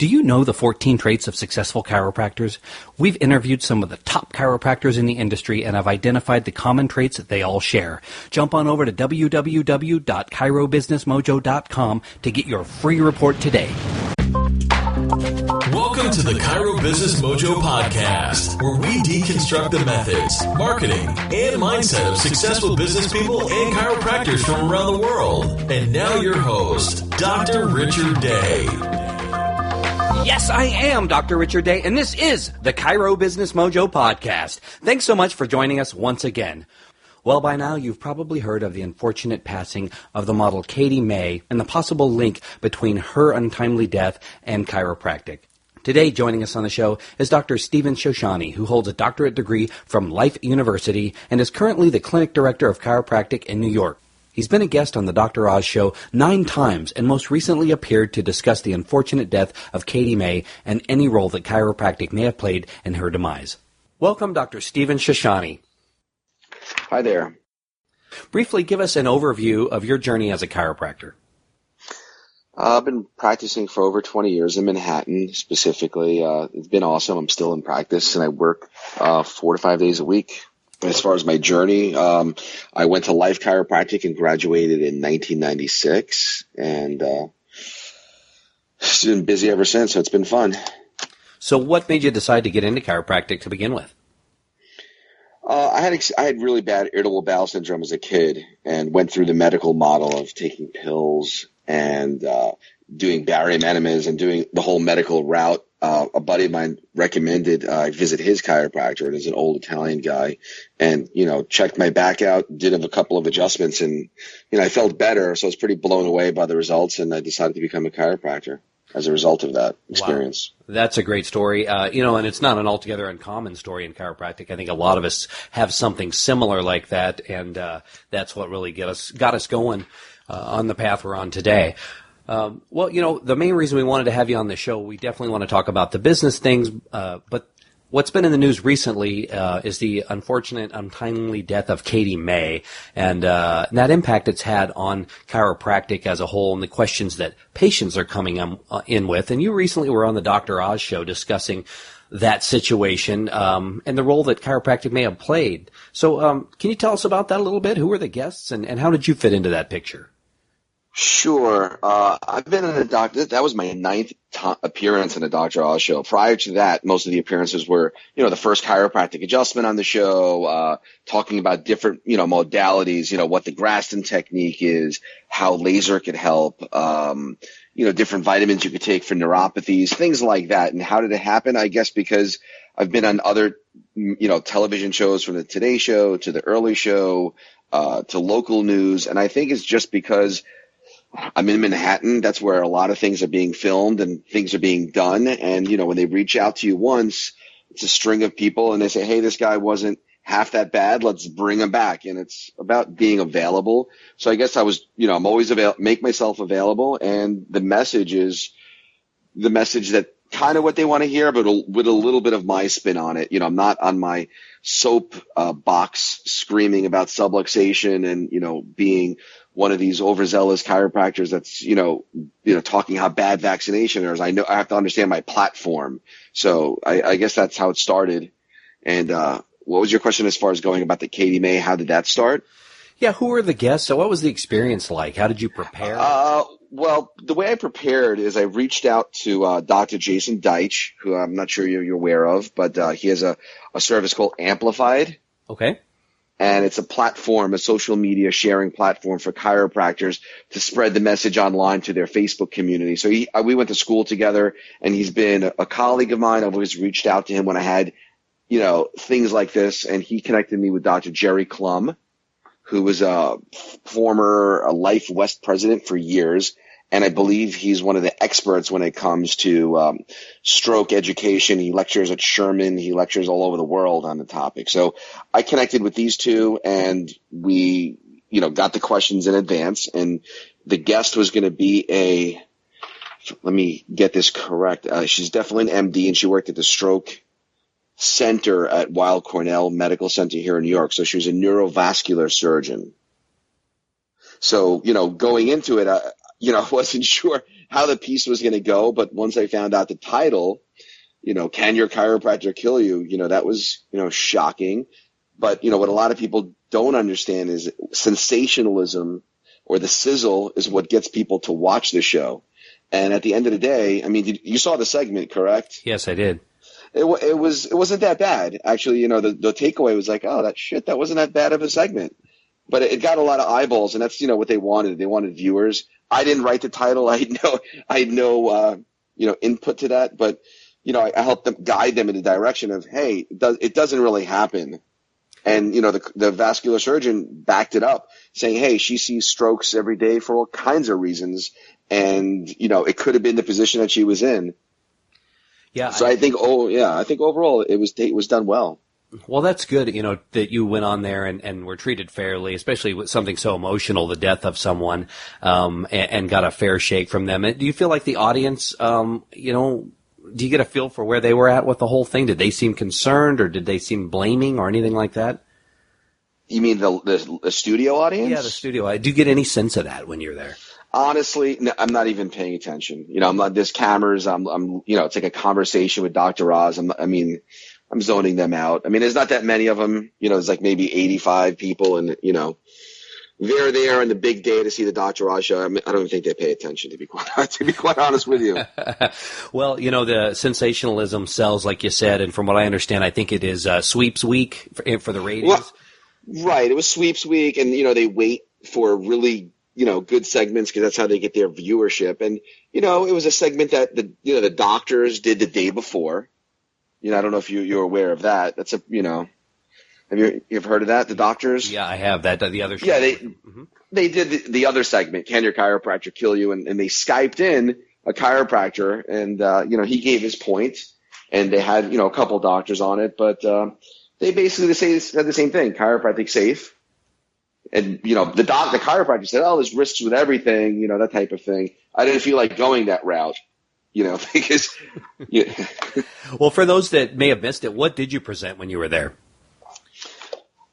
Do you know the 14 traits of successful chiropractors? We've interviewed some of the top chiropractors in the industry and have identified the common traits that they all share. Jump on over to www.chirobusinessmojo.com to get your free report today. Welcome to the Chiro Business Mojo podcast, where we deconstruct the methods, marketing, and mindset of successful business people and chiropractors from around the world. And now your host, Dr. Richard Day. Yes, I am Dr. Richard Day, and this is the Chiro Business Mojo podcast. Thanks so much for joining us once again. Well, by now, you've probably heard of the unfortunate passing of the model Katie May and the possible link between her untimely death and chiropractic. Today, joining us on the show is Dr. Shoshany, who holds a doctorate degree from Life University and is currently the clinic director of chiropractic in New York. He's been a guest on the Dr. Oz show 9 times and most recently appeared to discuss the unfortunate death of Katie May and any role that chiropractic may have played in her demise. Welcome, Dr. Shoshany. Hi there. Briefly give us an overview of your journey as a chiropractor. I've been practicing for over 20 years in Manhattan specifically. It's been awesome. I'm still in practice, and I work 4 to 5 days a week. As far as my journey, I went to Life Chiropractic and graduated in 1996, and it's been busy ever since, so it's been fun. So what made you decide to get into chiropractic to begin with? I had really bad irritable bowel syndrome as a kid and went through the medical model of taking pills and doing barium enemas and doing the whole medical route. A buddy of mine recommended I visit his chiropractor, and he's an old Italian guy, and, checked my back out, did a couple of adjustments, and, I felt better. So I was pretty blown away by the results, and I decided to become a chiropractor as a result of that experience. Wow. That's a great story. And it's not an altogether uncommon story in chiropractic. I think a lot of us have something similar like that, and that's what really got us going on the path we're on today. The main reason we wanted to have you on the show, we definitely want to talk about the business things, but what's been in the news recently is the unfortunate, untimely death of Katie May, and that impact it's had on chiropractic as a whole and the questions that patients are coming in with. And you recently were on the Dr. Oz show discussing that situation and the role that chiropractic may have played. So can you tell us about that a little bit? Who were the guests, and how did you fit into that picture? Sure. I've been in a doctor. That was my 9th appearance in a Dr. Oz show. Prior to that, most of the appearances were, the first chiropractic adjustment on the show, talking about different, modalities, what the Graston technique is, how laser could help, different vitamins you could take for neuropathies, things like that. And how did it happen? I guess because I've been on other, television shows, from the Today Show to the Early Show, to local news. And I think it's just because I'm in Manhattan. That's where a lot of things are being filmed and things are being done. And, when they reach out to you once, it's a string of people and they say, hey, this guy wasn't half that bad. Let's bring him back. And it's about being available. So I guess I'm always make myself available. And the message is the message that kind of what they want to hear, but with a little bit of my spin on it. I'm not on my soap box screaming about subluxation and, being one of these overzealous chiropractors that's, talking how bad vaccination is. I know I have to understand my platform. So I guess that's how it started. And what was your question as far as going about the Katie May? How did that start? Yeah, who were the guests? So what was the experience like? How did you prepare? Well, the way I prepared is I reached out to Dr. Jason Deitch, who I'm not sure you're aware of, but he has a service called Amplified. Okay. And it's a platform, a social media sharing platform for chiropractors to spread the message online to their Facebook community. So we went to school together, and he's been a colleague of mine. I've always reached out to him when I had, things like this, and he connected me with Dr. Jerry Klum, who was a former Life West president for years. And I believe he's one of the experts when it comes to stroke education. He lectures at Sherman. He lectures all over the world on the topic. So I connected with these two, and we, got the questions in advance. And the guest was going to be let me get this correct. She's definitely an MD, and she worked at the stroke center at Weill Cornell Medical Center here in New York. So she was a neurovascular surgeon. So, going into it, I wasn't sure how the piece was going to go, but once I found out the title, can your chiropractor kill you? That was, shocking. But, what a lot of people don't understand is sensationalism or the sizzle is what gets people to watch the show. And at the end of the day, I mean, you saw the segment, correct? Yes, I did. It wasn't that bad. Actually, the takeaway was like, oh, that wasn't that bad of a segment. But it got a lot of eyeballs, and that's, what they wanted. They wanted viewers. I didn't write the title. I had no input to that. But, I helped them, guide them in the direction of, hey, it doesn't really happen. And, the vascular surgeon backed it up, saying, hey, she sees strokes every day for all kinds of reasons. And, it could have been the position that she was in. Yeah. So I think overall it was done well. Well, that's good, that you went on there and were treated fairly, especially with something so emotional, the death of someone, and got a fair shake from them. Do you feel like the audience, do you get a feel for where they were at with the whole thing? Did they seem concerned, or did they seem blaming, or anything like that? You mean the studio audience? Yeah, the studio. Do you get any sense of that when you're there? Honestly, no, I'm not even paying attention. I'm not. There's cameras. It's like a conversation with Dr. Oz. I'm zoning them out. I mean, there's not that many of them. There's like maybe 85 people, and they're there on the big day to see the Dr. Oz show. I don't even think they pay attention, to be quite honest with you. Well, the sensationalism sells, like you said, and from what I understand, I think it is sweeps week for the ratings. Well, right. It was sweeps week, and they wait for really good segments because that's how they get their viewership. And it was a segment that the doctors did the day before. I don't know if you're aware of that. That's have you've heard of that? The doctors? Yeah, I have that. The other show. Yeah, they did the other segment, Can Your Chiropractor Kill You? And they Skyped in a chiropractor, and he gave his point, and they had a couple doctors on it, but they basically said the same thing: chiropractic safe. And the chiropractor said, "Oh, there's risks with everything," that type of thing. I didn't feel like going that route. Because Well, for those that may have missed it, what did you present when you were there?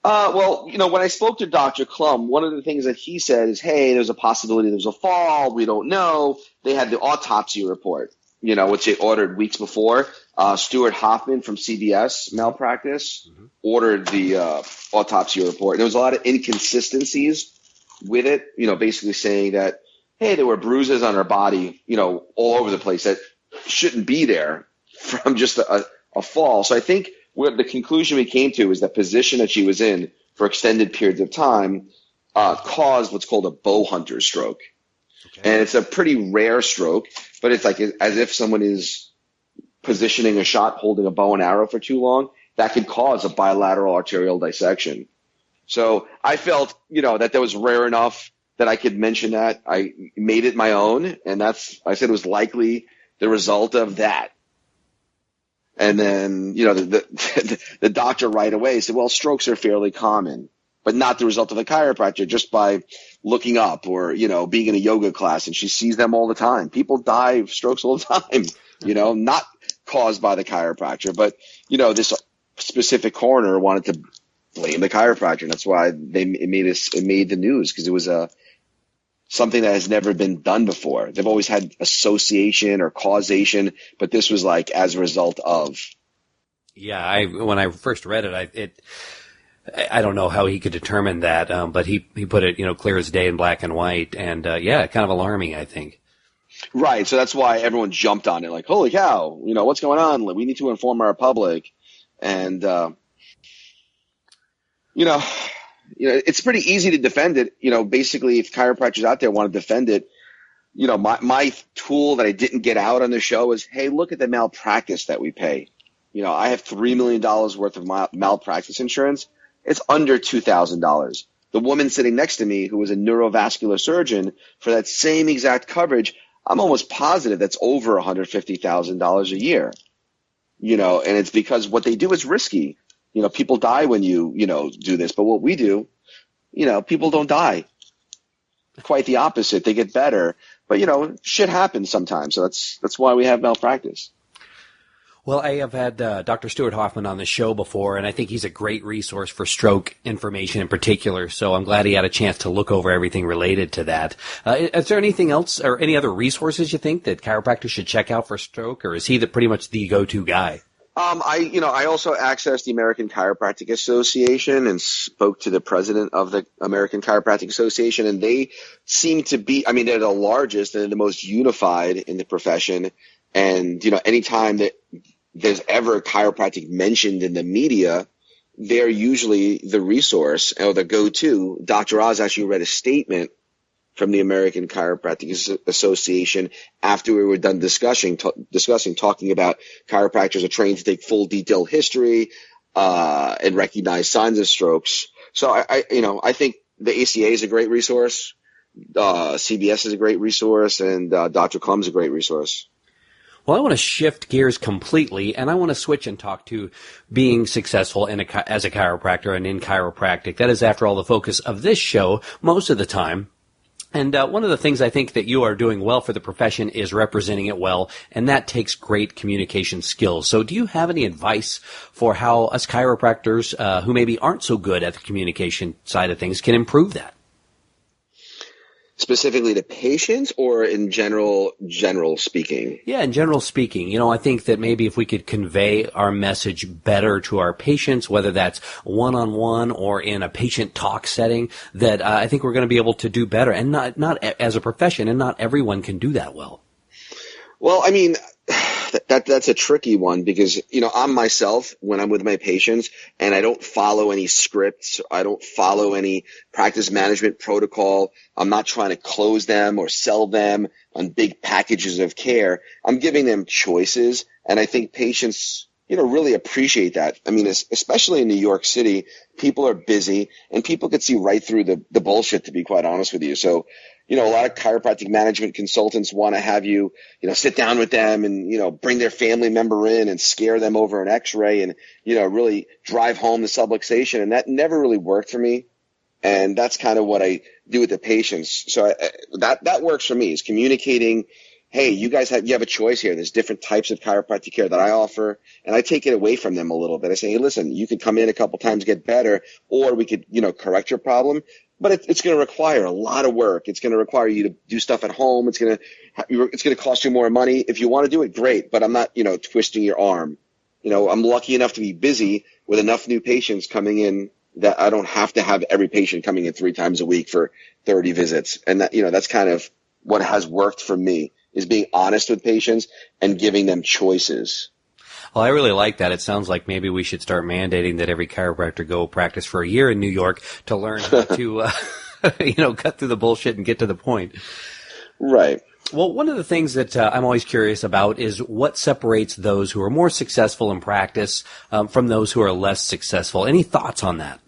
When I spoke to Dr. Klum, one of the things that he said is, hey, there's a possibility there was a fall. We don't know. They had the autopsy report, which they ordered weeks before. Stuart Hoffman from CBS Malpractice ordered the autopsy report. There was a lot of inconsistencies with it, basically saying that, hey, there were bruises on her body, all over the place that shouldn't be there from just a fall. So I think the conclusion we came to is that position that she was in for extended periods of time caused what's called a bow hunter stroke. Okay. And it's a pretty rare stroke, but it's like as if someone is positioning a shot, holding a bow and arrow for too long, that could cause a bilateral arterial dissection. So I felt, that was rare enough that I could mention that. I made it my own, and I said it was likely the result of that. And then, the doctor right away said, well, strokes are fairly common, but not the result of a chiropractor, just by looking up or, being in a yoga class, and she sees them all the time. People die of strokes all the time, not caused by the chiropractor, but, this specific coroner wanted to blame the chiropractor, and that's why it made the news, because it was something that has never been done before. They've always had association or causation, but this was like as a result of. Yeah, when I first read it, I don't know how he could determine that, but he put it, clear as day in black and white, and kind of alarming, I think. Right, so that's why everyone jumped on it, like, holy cow, what's going on? We need to inform our public, and it's pretty easy to defend it. Basically, if chiropractors out there want to defend it, my tool that I didn't get out on the show is, hey, look at the malpractice that we pay. I have $3 million worth of malpractice insurance. It's under $2,000. The woman sitting next to me, who was a neurovascular surgeon, for that same exact coverage, I'm almost positive that's over $150,000 a year. And it's because what they do is risky. People die when you do this, but what we do, people don't die. Quite the opposite. They get better, but shit happens sometimes. So that's why we have malpractice. Well, I have had Dr. Stuart Hoffman on the show before, and I think he's a great resource for stroke information in particular, so I'm glad he had a chance to look over everything related to that. Is there anything else or any other resources you think that chiropractors should check out for stroke, or is he pretty much the go-to guy? I also accessed the American Chiropractic Association and spoke to the president of the American Chiropractic Association, and they seem to be, they're the largest and the most unified in the profession. And, anytime that there's ever chiropractic mentioned in the media, they're usually the resource or the go-to. Dr. Oz actually read a statement from the American Chiropractic Association after we were done discussing, talking about chiropractors are trained to take full detailed history and recognize signs of strokes. So I think the ACA is a great resource. CBS is a great resource, and Dr. Clum's a great resource. Well, I want to shift gears completely, and I want to switch and talk to being successful as a chiropractor and in chiropractic. That is, after all, the focus of this show most of the time. And one of the things I think that you are doing well for the profession is representing it well, and that takes great communication skills. So do you have any advice for how us chiropractors who maybe aren't so good at the communication side of things can improve that? Specifically to patients or in general speaking? Yeah, in general speaking. I think that maybe if we could convey our message better to our patients, whether that's one-on-one or in a patient talk setting, that I think we're going to be able to do better. And not as a profession, and not everyone can do that well. Well, that's a tricky one because, I'm myself when I'm with my patients and I don't follow any scripts. I don't follow any practice management protocol. I'm not trying to close them or sell them on big packages of care. I'm giving them choices. And I think patients, really appreciate that. Especially in New York City, people are busy and people could see right through the bullshit, to be quite honest with you. So, a lot of chiropractic management consultants want to have you, sit down with them and, bring their family member in and scare them over an x-ray and, really drive home the subluxation. And that never really worked for me. And that's kind of what I do with the patients. So that works for me, is communicating, hey, you have a choice here. There's different types of chiropractic care that I offer. And I take it away from them a little bit. I say, hey, listen, you could come in a couple times, get better, or we could, correct your problem. But it's going to require a lot of work. It's going to require you to do stuff at home. It's going to cost you more money. If you want to do it, great. But I'm not, twisting your arm. I'm lucky enough to be busy with enough new patients coming in that I don't have to have every patient coming in 3 times a week for 30 visits. And that, that's kind of what has worked for me, is being honest with patients and giving them choices. Well, I really like that. It sounds like maybe we should start mandating that every chiropractor go practice for a year in New York to learn how to, cut through the bullshit and get to the point. Right. Well, one of the things that I'm always curious about is what separates those who are more successful in practice from those who are less successful. Any thoughts on that?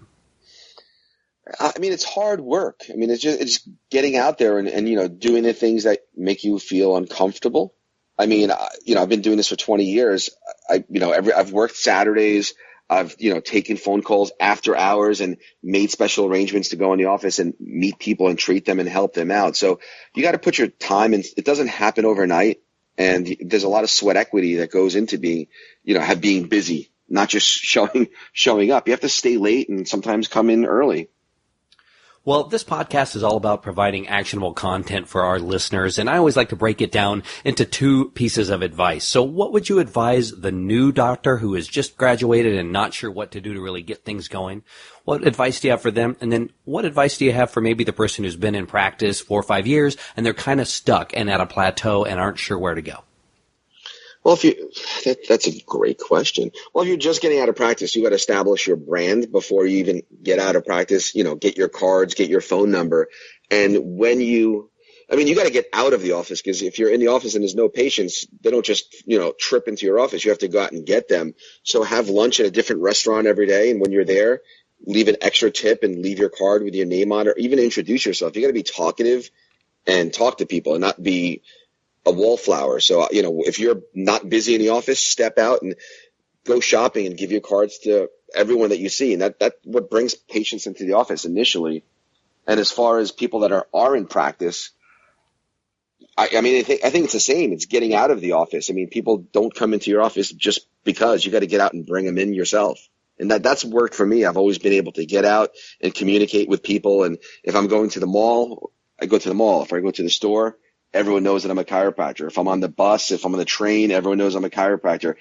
It's hard work. It's getting out there and doing the things that make you feel uncomfortable. I've been doing this for 20 years. I've worked Saturdays. I've, taken phone calls after hours and made special arrangements to go in the office and meet people and treat them and help them out. So you got to put your time in. It doesn't happen overnight. And there's a lot of sweat equity that goes into being busy, not just showing up. You have to stay late and sometimes come in early. Well, this podcast is all about providing actionable content for our listeners, and I always like to break it down into 2 pieces of advice. So what would you advise the new doctor who has just graduated and not sure what to do to really get things going? What advice do you have for them? And then what advice do you have for maybe the person who's been in practice 4 or 5 years and they're kind of stuck and at a plateau and aren't sure where to go? Well, that's a great question. Well, if you're just getting out of practice, you got to establish your brand before you even get out of practice. Get your cards, get your phone number. And when you got to get out of the office, because if you're in the office and there's no patients, they don't just, trip into your office. You have to go out and get them. So have lunch at a different restaurant every day. And when you're there, leave an extra tip and leave your card with your name on it, or even introduce yourself. You got to be talkative and talk to people and not be a wallflower. So, if you're not busy in the office, step out and go shopping and give your cards to everyone that you see. And that what brings patients into the office initially. And as far as people that are in practice, I mean, I think it's the same. It's getting out of the office. I mean, people don't come into your office just because. You got to get out and bring them in yourself. And that's worked for me. I've always been able to get out and communicate with people. And if I'm going to the mall, I go to the mall. If I go to the store, everyone knows that I'm a chiropractor. If I'm on the bus, if I'm on the train, everyone knows I'm a chiropractor.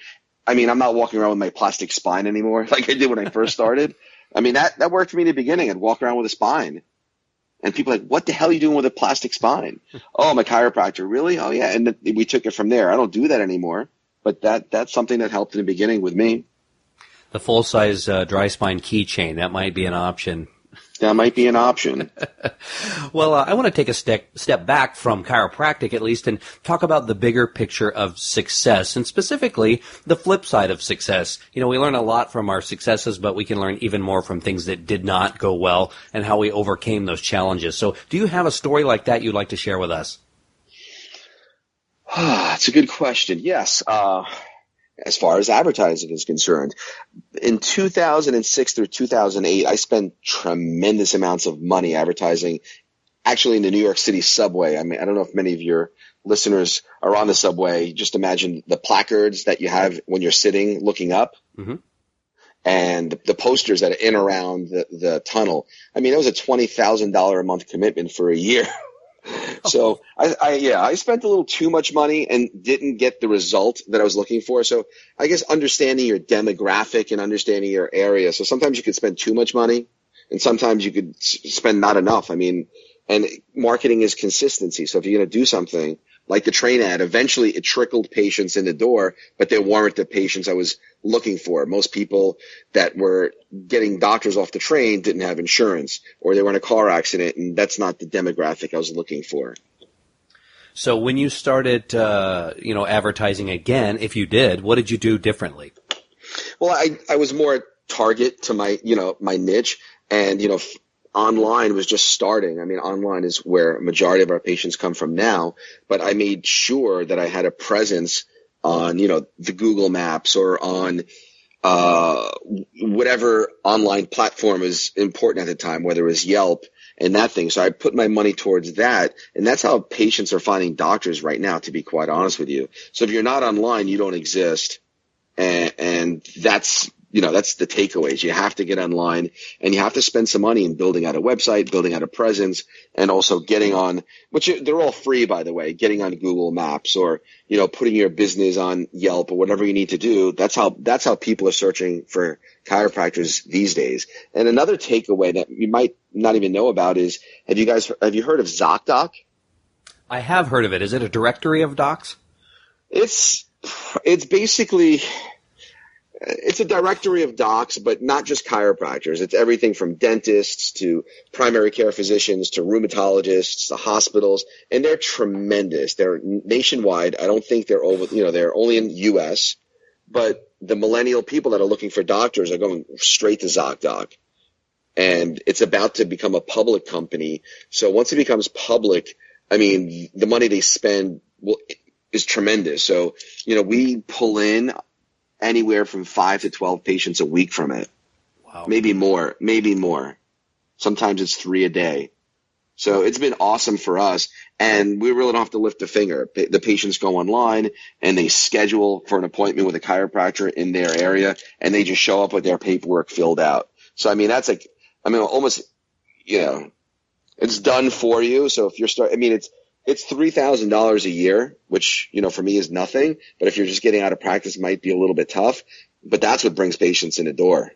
I mean, I'm not walking around with my plastic spine anymore like I did when I first started. I mean, that worked for me in the beginning. I'd walk around with a spine. And people are like, what the hell are you doing with a plastic spine? Oh, I'm a chiropractor. Really? Oh, yeah. And we took it from there. I don't do that anymore. But that's something that helped in the beginning with me. The full-size dry spine keychain, that might be an option. That might be an option. Well, I want to take a step back from chiropractic, at least, and talk about the bigger picture of success, and specifically the flip side of success. You know, we learn a lot from our successes, but we can learn even more from things that did not go well and how we overcame those challenges. So do you have a story like that you'd like to share with us? That's a good question. Yes. As far as advertising is concerned, in 2006 through 2008, I spent tremendous amounts of money advertising, actually in the New York City subway. I mean, I don't know if many of your listeners are on the subway. Just imagine the placards that you have when you're sitting looking up, and the posters that are in around the tunnel. I mean, it was a $20,000 a month commitment for a year. So I spent a little too much money and didn't get the result that I was looking for. So I guess understanding your demographic and understanding your area. So sometimes you could spend too much money and sometimes you could spend not enough. I mean, and marketing is consistency. So if you're going to do something like the train ad, eventually it trickled patients in the door, but they weren't the patients I was looking for. Most people that were getting doctors off the train didn't have insurance, or they were in a car accident, and that's not the demographic I was looking for. So when you started, advertising again, if you did, what did you do differently? Well, I was more target to my niche, and, online was just starting. I mean, online is where a majority of our patients come from now, but I made sure that I had a presence on, the Google Maps or on whatever online platform is important at the time, whether it was Yelp and that thing. So I put my money towards that, and that's how patients are finding doctors right now, to be quite honest with you. So if you're not online, you don't exist, and that's the takeaways. You have to get online, and you have to spend some money in building out a website, building out a presence, and also getting on, which they're all free, by the way, getting on Google Maps or, putting your business on Yelp or whatever you need to do. That's how people are searching for chiropractors these days. And another takeaway that you might not even know about is, have you heard of ZocDoc? I have heard of it. Is it a directory of docs? It's basically, it's a directory of docs, but not just chiropractors. It's everything from dentists to primary care physicians to rheumatologists to hospitals, and they're tremendous. They're nationwide. I don't think they're they're only in the U.S., but the millennial people that are looking for doctors are going straight to ZocDoc, and it's about to become a public company. So once it becomes public, I mean, the money they spend is tremendous. So, we pull in anywhere from 5 to 12 patients a week from it. Wow. Maybe more. Sometimes it's 3 a day. So it's been awesome for us, and we really don't have to lift a finger. The patients go online and they schedule for an appointment with a chiropractor in their area, and they just show up with their paperwork filled out. So, I mean, that's almost, it's done for you. So if you're it's $3,000 a year, which, for me is nothing. But if you're just getting out of practice, it might be a little bit tough. But that's what brings patients in the door.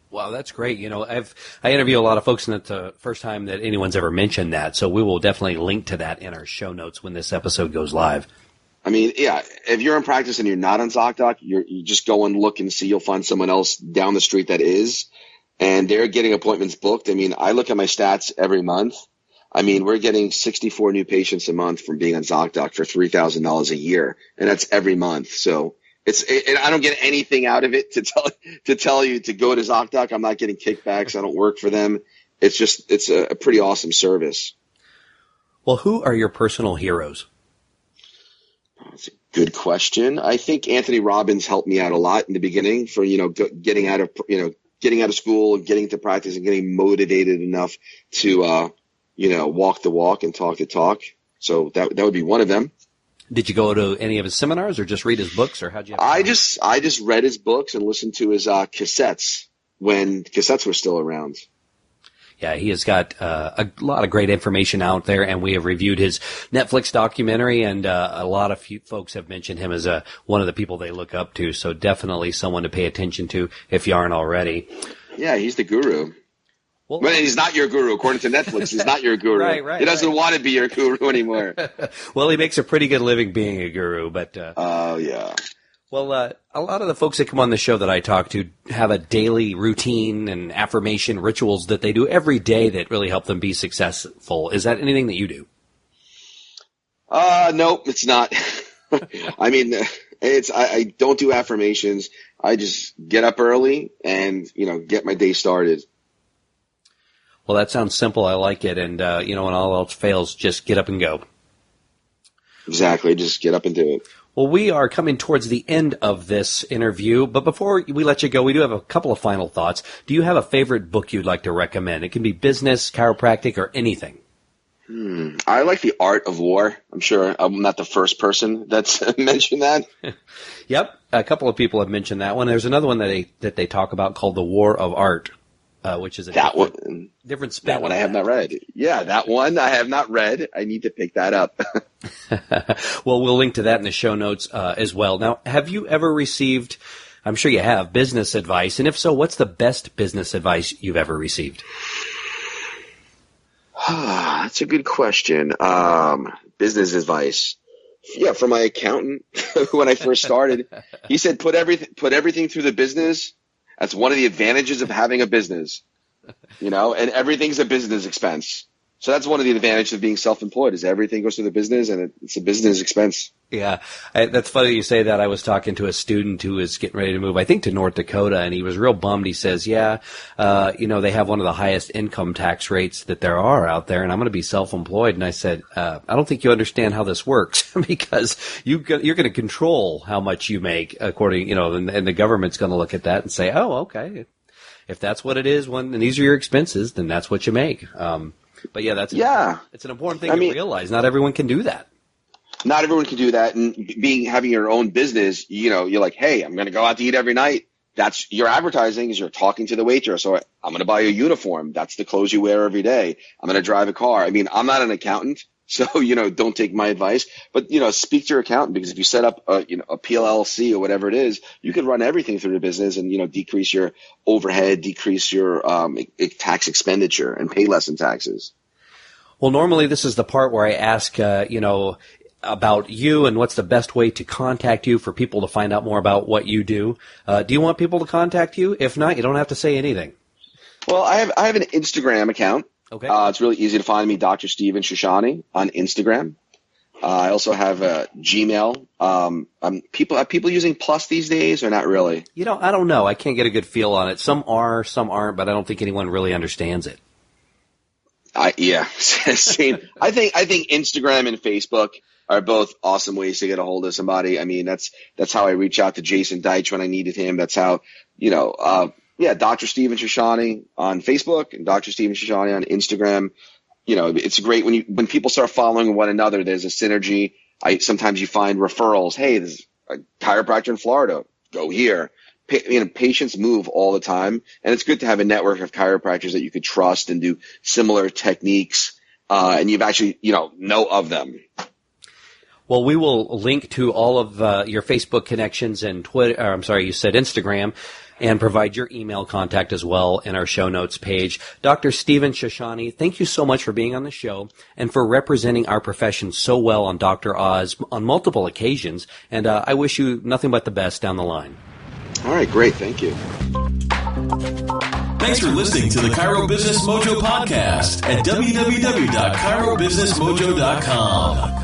Wow, that's great. I interview a lot of folks, and it's the first time that anyone's ever mentioned that. So we will definitely link to that in our show notes when this episode goes live. I mean, yeah, if you're in practice and you're not on ZocDoc, you just go and look and see. You'll find someone else down the street that is, and they're getting appointments booked. I mean, I look at my stats every month. I mean, we're getting 64 new patients a month from being on ZocDoc for $3,000 a year, and that's every month. So I don't get anything out of it to tell you to go to ZocDoc. I'm not getting kickbacks. I don't work for them. It's a pretty awesome service. Well, who are your personal heroes? That's a good question. I think Anthony Robbins helped me out a lot in the beginning for, getting out of school and getting to practice and getting motivated enough to, walk the walk and talk the talk. So that would be one of them. Did you go to any of his seminars or just read his books, or how'd you? I just read his books and listened to his cassettes when cassettes were still around. Yeah, he has got a lot of great information out there, and we have reviewed his Netflix documentary, and a lot of folks have mentioned him as one of the people they look up to. So definitely someone to pay attention to if you aren't already. Yeah, he's the guru. Well, he's not your guru. According to Netflix, he's not your guru. Right, he doesn't want to be your guru anymore. Well, he makes a pretty good living being a guru, but oh yeah. Well, a lot of the folks that come on the show that I talk to have a daily routine and affirmation rituals that they do every day that really help them be successful. Is that anything that you do? Nope, it's not. I mean, I don't do affirmations. I just get up early and, get my day started. Well, that sounds simple. I like it. And, when all else fails, just get up and go. Exactly. Just get up and do it. Well, we are coming towards the end of this interview, but before we let you go, we do have a couple of final thoughts. Do you have a favorite book you'd like to recommend? It can be business, chiropractic, or anything. I like The Art of War. I'm sure I'm not the first person that's mentioned that. Yep. A couple of people have mentioned that one. There's another one that they talk about called The War of Art. Which is a different spin. That one I have not read. Yeah, that one I have not read. I need to pick that up. Well, we'll link to that in the show notes as well. Now, have you ever received, I'm sure you have, business advice? And if so, what's the best business advice you've ever received? That's a good question. Business advice. Yeah, from my accountant when I first started. He said, put everything through the business. That's one of the advantages of having a business, and everything's a business expense. So that's one of the advantages of being self-employed is everything goes through the business and it's a business expense. Yeah, that's funny you say that. I was talking to a student who was getting ready to move, I think, to North Dakota, and he was real bummed. He says, they have one of the highest income tax rates that there are out there, and I'm going to be self-employed. And I said, I don't think you understand how this works because you're going to control how much you make according, and the government's going to look at that and say, oh, okay, if that's what it is, and these are your expenses, then that's what you make. But yeah, it's an important thing to realize. Not everyone can do that. Not everyone can do that. And having your own business, you're like, hey, I'm going to go out to eat every night. That's your advertising is you're talking to the waitress, or I'm going to buy a uniform. That's the clothes you wear every day. I'm going to drive a car. I mean, I'm not an accountant, so, don't take my advice, but, speak to your accountant, because if you set up a PLLC or whatever it is, you can run everything through the business and, decrease your overhead, decrease your tax expenditure and pay less in taxes. Well, normally this is the part where I ask, about you and what's the best way to contact you for people to find out more about what you do. Do you want people to contact you? If not, you don't have to say anything. Well, I have an Instagram account. Okay. It's really easy to find me, Dr. Shoshany on Instagram. I also have a Gmail. Are people using Plus these days or not really? I don't know. I can't get a good feel on it. Some are, some aren't, but I don't think anyone really understands it. Same. I think Instagram and Facebook are both awesome ways to get a hold of somebody. I mean, that's how I reach out to Jason Deitch when I needed him. That's how, Dr. Steven Shoshany on Facebook and Dr. Steven Shoshany on Instagram. It's great when people start following one another, there's a synergy. Sometimes you find referrals. Hey, there's a chiropractor in Florida. Go here. Patients move all the time, and it's good to have a network of chiropractors that you could trust and do similar techniques, and you've actually, know of them. Well, we will link to all of your Facebook connections and you said Instagram, and provide your email contact as well in our show notes page. Dr. Steven Shoshany, thank you so much for being on the show and for representing our profession so well on Dr. Oz on multiple occasions, and I wish you nothing but the best down the line. All right, great. Thank you. Thanks for listening to the Chiro Business Mojo podcast at www.chirobusinessmojo.com.